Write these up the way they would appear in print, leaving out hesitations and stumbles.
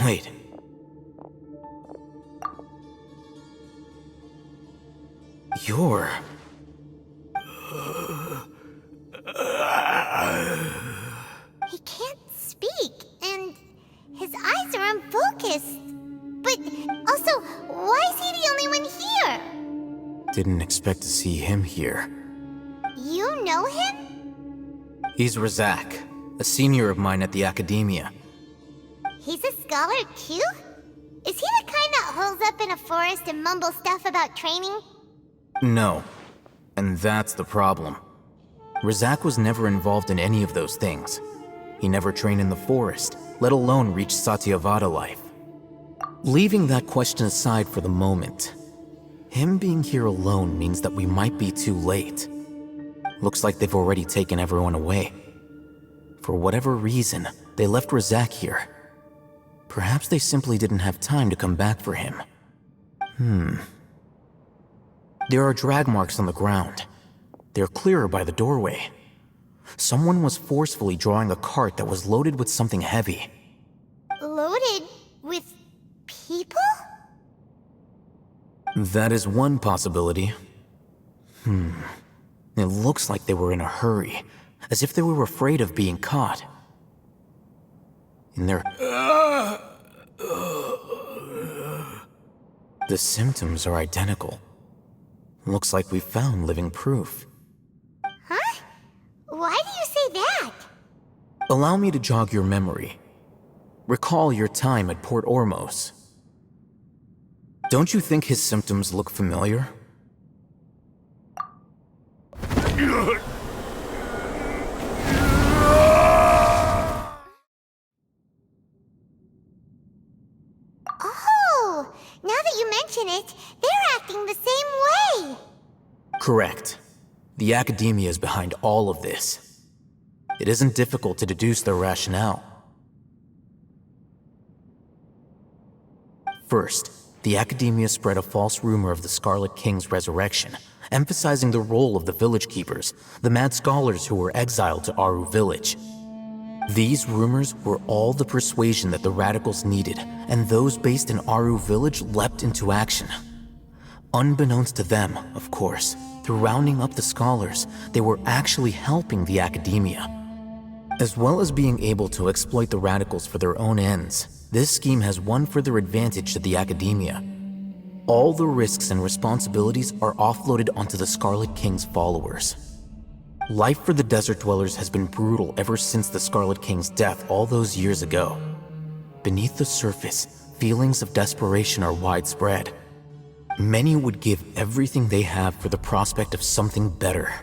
Wait. You're... He can't speak, and his eyes are unfocused. But also, why is he the only one here? Didn't expect to see him here. You know him? He's Razak, a senior of mine at the academia. He's a scholar too? Is he the kind that holes up in a forest and mumbles stuff about training? No. And that's the problem. Razak was never involved in any of those things. He never trained in the forest, let alone reach Satyavada life. Leaving that question aside for the moment, him being here alone means that we might be too late. Looks like they've already taken everyone away. For whatever reason, they left Razak here. Perhaps they simply didn't have time to come back for him. There are drag marks on the ground. They're clearer by the doorway. Someone was forcefully drawing a cart that was loaded with something heavy. Loaded with people? That is one possibility. It looks like they were in a hurry, as if they were afraid of being caught. In their... The symptoms are identical. Looks like we found living proof. Huh? Why do you say that? Allow me to jog your memory. Recall your time at Port Ormos. Don't you think his symptoms look familiar? Oh, now that you mention it, they're acting the same way. Correct. The academia is behind all of this. It isn't difficult to deduce their rationale. First, the academia spread a false rumor of the Scarlet King's resurrection, emphasizing the role of the village keepers, the mad scholars who were exiled to Aru village. These rumors were all the persuasion that the radicals needed, and those based in Aru village leapt into action. Unbeknownst to them, of course, through rounding up the scholars, they were actually helping the academia. As well as being able to exploit the radicals for their own ends, this scheme has one further advantage to the academia. All the risks and responsibilities are offloaded onto the Scarlet King's followers. Life for the desert dwellers has been brutal ever since the Scarlet King's death all those years ago. Beneath the surface, feelings of desperation are widespread. Many would give everything they have for the prospect of something better.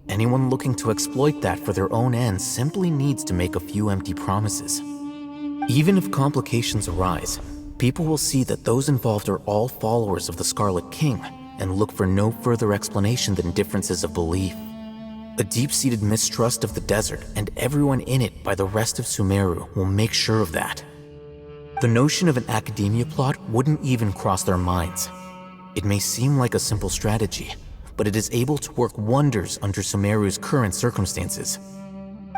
Anyone looking to exploit that for their own ends simply needs to make a few empty promises. Even if complications arise, people will see that those involved are all followers of the Scarlet King and look for no further explanation than differences of belief. A deep-seated mistrust of the desert and everyone in it by the rest of Sumeru will make sure of that. The notion of an academia plot wouldn't even cross their minds. It may seem like a simple strategy, but it is able to work wonders under Sumeru's current circumstances.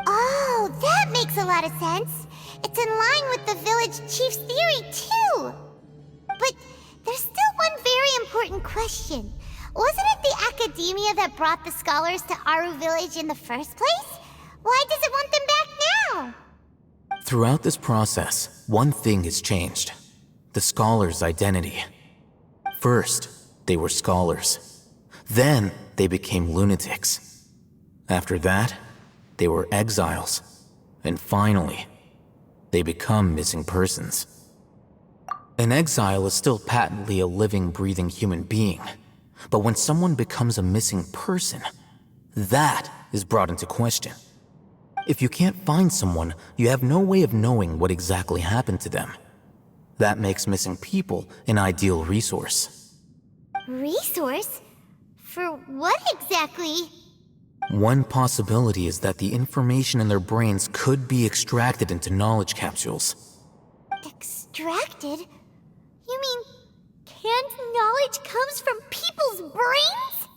Oh, that makes a lot of sense. It's in line with the village chief's theory, too. But there's still one very important question. Wasn't it the academia that brought the scholars to Aru village in the first place? Why does it want them back now? Throughout this process, one thing has changed. The scholars' identity. First, they were scholars. Then, they became lunatics. After that, they were exiles. And finally, they become missing persons. An exile is still patently a living, breathing human being. But when someone becomes a missing person, that is brought into question. If you can't find someone, you have no way of knowing what exactly happened to them. That makes missing people an ideal resource. Resource? For what exactly? One possibility is that the information in their brains could be extracted into knowledge capsules. Extracted? You mean canned knowledge comes from people's brains?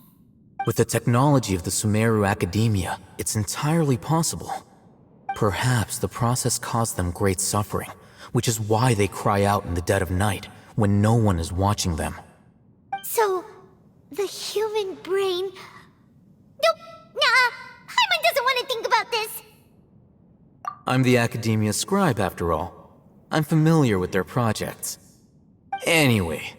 With the technology of the Sumeru Academia, it's entirely possible. Perhaps the process caused them great suffering, which is why they cry out in the dead of night when no one is watching them. So, the human brain... Nope, nah, Paimon doesn't want to think about this. I'm the Academia scribe, after all. I'm familiar with their projects. Anyway,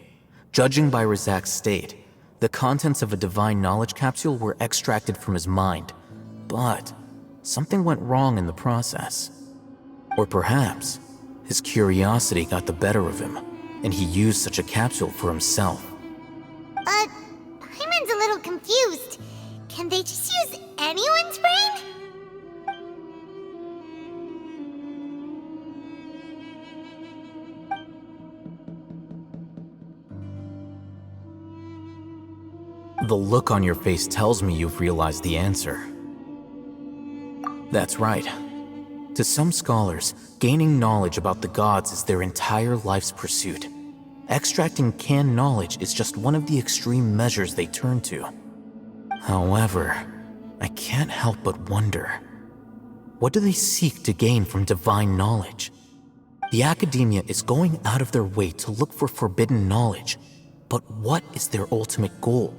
judging by Razak's state, the contents of a divine knowledge capsule were extracted from his mind, but something went wrong in the process. Or perhaps his curiosity got the better of him, and he used such a capsule for himself. Paimon's a little confused. Can they just use anyone's brain? The look on your face tells me you've realized the answer. That's right. To some scholars, gaining knowledge about the gods is their entire life's pursuit. Extracting canned knowledge is just one of the extreme measures they turn to. However, I can't help but wonder, what do they seek to gain from divine knowledge? The Academia is going out of their way to look for forbidden knowledge, but what is their ultimate goal?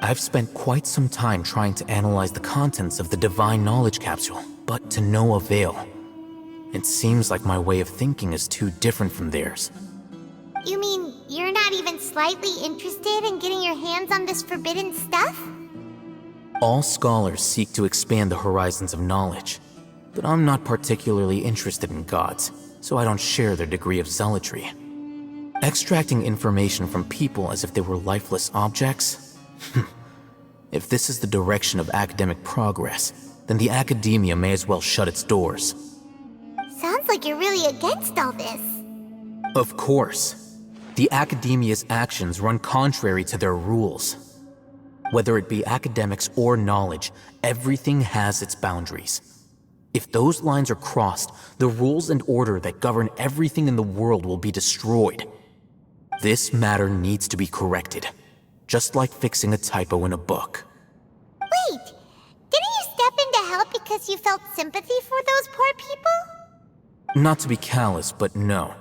I've spent quite some time trying to analyze the contents of the divine knowledge capsule, but to no avail. It seems like my way of thinking is too different from theirs. You mean you're not even slightly interested in getting your hands on this forbidden stuff? All scholars seek to expand the horizons of knowledge, but I'm not particularly interested in gods, so I don't share their degree of zealotry. Extracting information from people as if they were lifeless objects? If this is the direction of academic progress, then the Academia may as well shut its doors. Sounds like you're really against all this. Of course. The Academia's actions run contrary to their rules. Whether it be academics or knowledge, everything has its boundaries. If those lines are crossed, the rules and order that govern everything in the world will be destroyed. This matter needs to be corrected, just like fixing a typo in a book. Wait, didn't you step in to help because you felt sympathy for those poor people? Not to be callous, but no.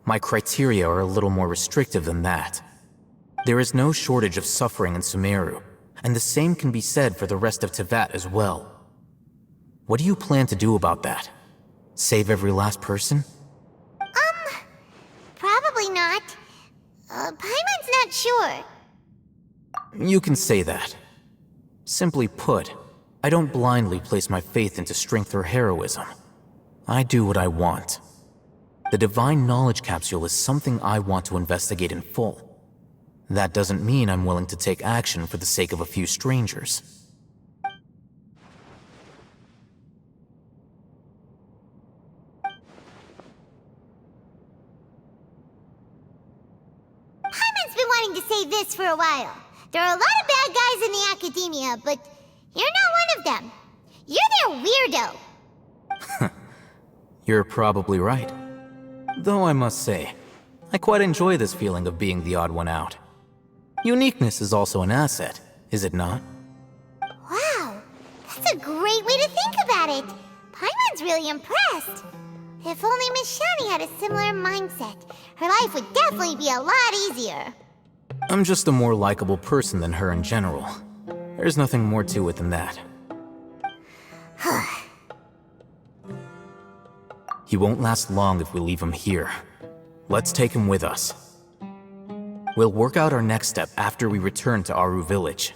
My criteria are a little more restrictive than that. There is no shortage of suffering in Sumeru, and the same can be said for the rest of Teyvat as well. What do you plan to do about that? Save every last person? Probably not. Paimon's not sure. You can say that. Simply put, I don't blindly place my faith into strength or heroism. I do what I want. The divine knowledge capsule is something I want to investigate in full. That doesn't mean I'm willing to take action for the sake of a few strangers. Paimon's been wanting to say this for a while. There are a lot of bad guys in the Academia, but you're not one of them. You're their weirdo. You're probably right. Though I must say, I quite enjoy this feeling of being the odd one out. Uniqueness is also an asset, is it not? Wow, that's a great way to think about it. Paimon's really impressed. If only Miss Shani had a similar mindset, her life would definitely be a lot easier. I'm just a more likable person than her in general. There's nothing more to it than that. He won't last long if we leave him here. Let's take him with us. We'll work out our next step after we return to Aru Village.